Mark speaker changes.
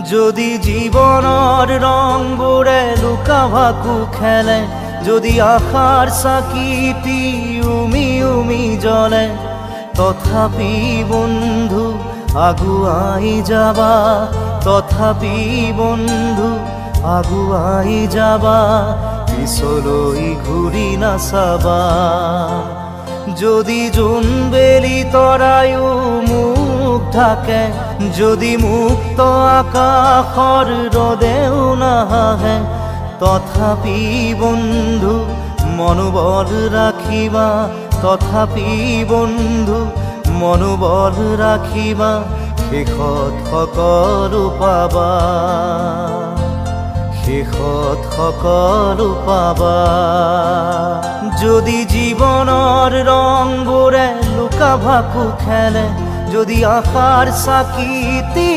Speaker 1: যদি জীবনৰ ৰংবোৰে লুকা ভাকু খেলে, যদি আশাৰ চাকিটি উমি উমি জ্বলে, তথাপি বন্ধু আগুৱাই যাবা, তথাপি বন্ধু আগুৱাই যাবা, পিছলৈ ঘূৰি নাচাবা। যদি জোনবেলি তৰায়ো মুখ ঢাকে, যদি মুক্ত আকাশৰ ৰদেও নাহে, তথাপি বন্ধু মনোবল ৰাখিবা, তথাপি বন্ধু মনোবল ৰাখিবা, শেষত সকলো পাবা, শেষত সকলো পাবা। যদি জীৱনৰ ৰংবোৰে লুকা ভাকু খেলে, যদি আশাৰ চাকিটি